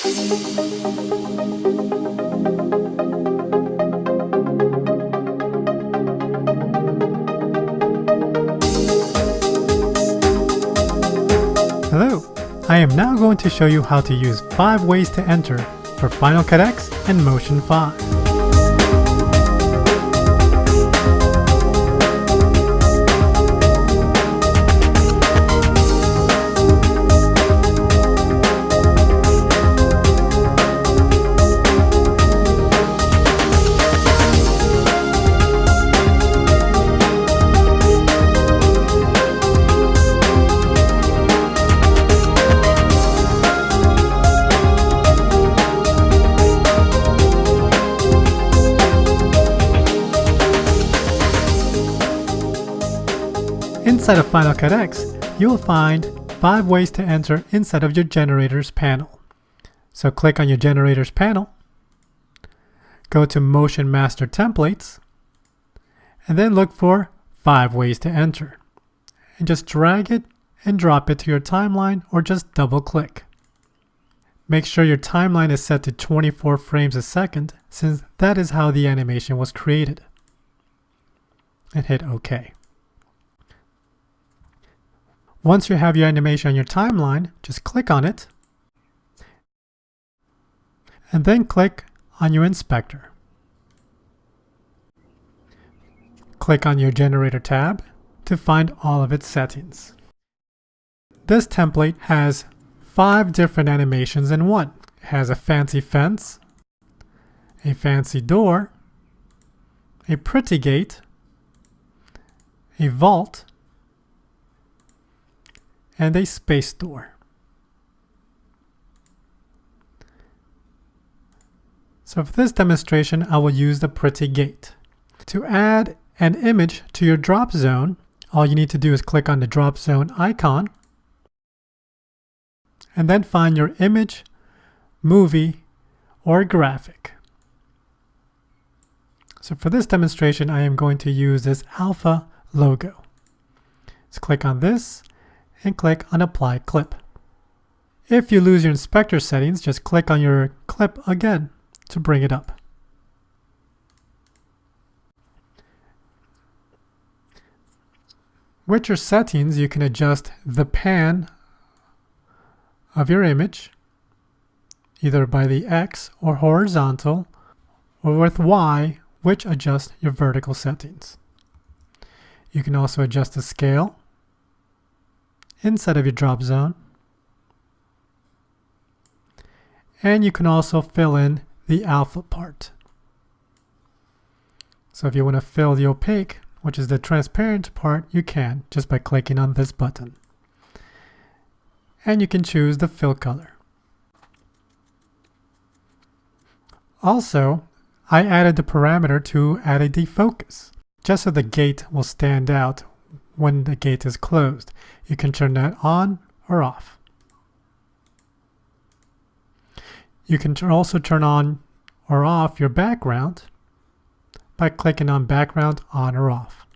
Hello! I am now going to show you how to use 5 ways to enter for Final Cut X and Motion 5. Inside of Final Cut X, you will find 5 ways to enter inside of your generators panel. So click on your generators panel, go to Motion Master Templates, and then look for 5 ways to enter. And just drag it and drop it to your timeline or just double click. Make sure your timeline is set to 24 frames a second since that is how the animation was created. And hit OK. Once you have your animation on your timeline, just click on it and then click on your inspector. Click on your generator tab to find all of its settings. This template has 5 different animations in one. It has a fancy fence, a fancy door, a pretty gate, a vault, and a space door. So for this demonstration, I will use the pretty gate. To add an image to your drop zone, all you need to do is click on the drop zone icon and then find your image, movie, or graphic. So for this demonstration, I am going to use this alpha logo. Let's click on this and click on Apply Clip. If you lose your inspector settings, just click on your clip again to bring it up. With your settings, you can adjust the pan of your image, either by the X or horizontal, or with Y, which adjusts your vertical settings. You can also adjust the scale inside of your drop zone, and you can also fill in the alpha part. So if you want to fill the opaque, which is the transparent part, you can just by clicking on this button. And you can choose the fill color. Also, I added the parameter to add a defocus, just so the gate will stand out when the gate is closed. You can turn that on or off. You can also turn on or off your background by clicking on background on or off.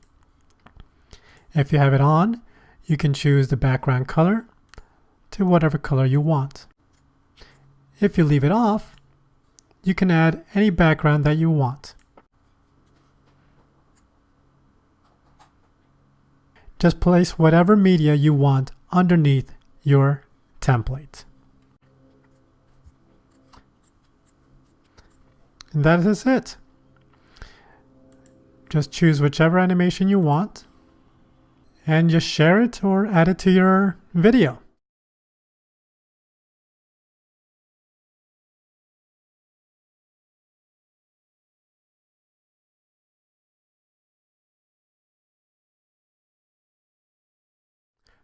If you have it on, you can choose the background color to whatever color you want. If you leave it off, you can add any background that you want. Just place whatever media you want underneath your template. And that is it. Just choose whichever animation you want and just share it or add it to your video.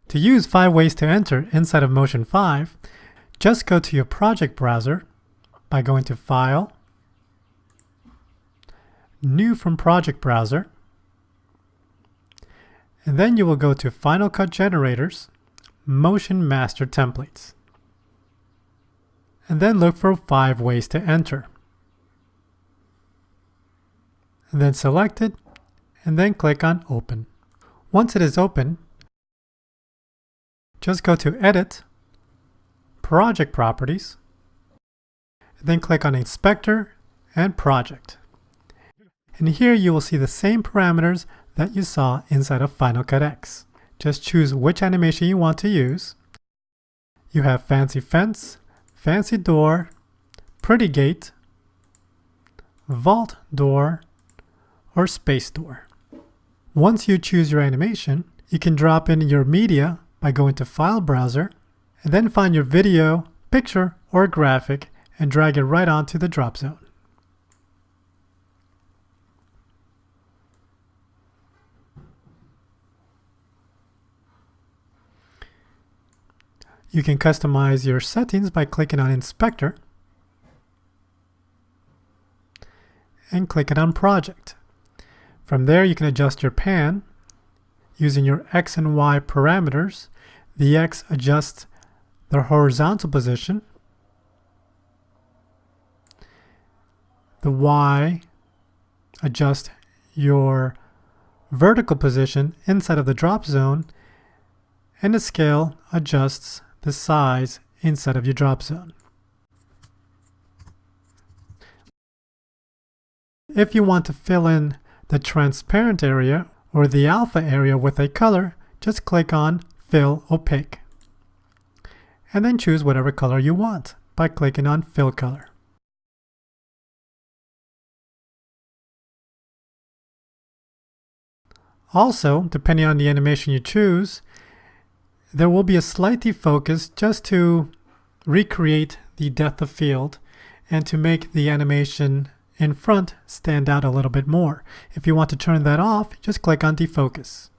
To use 5 ways to enter inside of Motion 5, just go to your project browser by going to File, New from Project Browser, and then you will go to Final Cut Generators, Motion Master Templates, and then look for 5 ways to enter. And then select it, and then click on Open. Once it is open, just go to Edit, Project Properties, Then click on Inspector and Project. And here you will see the same parameters that you saw inside of Final Cut X. Just choose which animation you want to use. You have Fancy Fence, Fancy Door, Pretty Gate, Vault Door, or Space Door. Once you choose your animation, you can drop in your media by going to File Browser, and then find your video, picture, or graphic and drag it right onto the drop zone. You can customize your settings by clicking on Inspector and clicking on Project. From there, you can adjust your pan using your X and Y parameters. The X adjusts the horizontal position. The Y adjusts your vertical position inside of the drop zone, and the scale adjusts the size inside of your drop zone. If you want to fill in the transparent area or the alpha area with a color, just click on Fill Opaque. And then choose whatever color you want by clicking on Fill Color. Also, depending on the animation you choose, there will be a slight defocus just to recreate the depth of field and to make the animation in front stand out a little bit more. If you want to turn that off, just click on Defocus.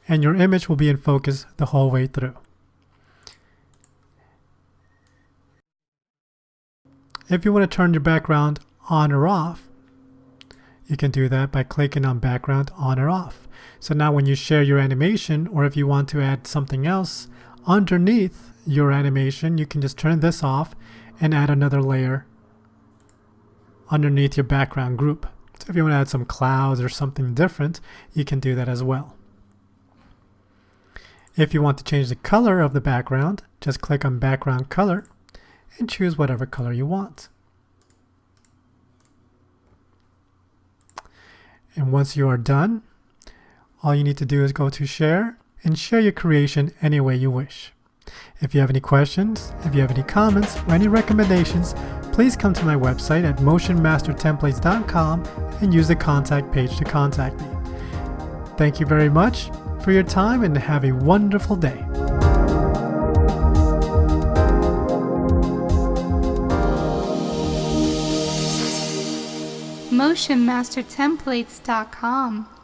And your image will be in focus the whole way through. If you want to turn your background on or off, you can do that by clicking on Background On or Off. So now when you share your animation, or if you want to add something else underneath your animation, you can just turn this off and add another layer underneath your background group. So if you want to add some clouds or something different, you can do that as well. If you want to change the color of the background, just click on Background Color and choose whatever color you want. And once you are done, all you need to do is go to Share and share your creation any way you wish. If you have any questions, if you have any comments, or any recommendations, please come to my website at motionmastertemplates.com and use the contact page to contact me. Thank you very much for your time and have a wonderful day. motionmastertemplates.com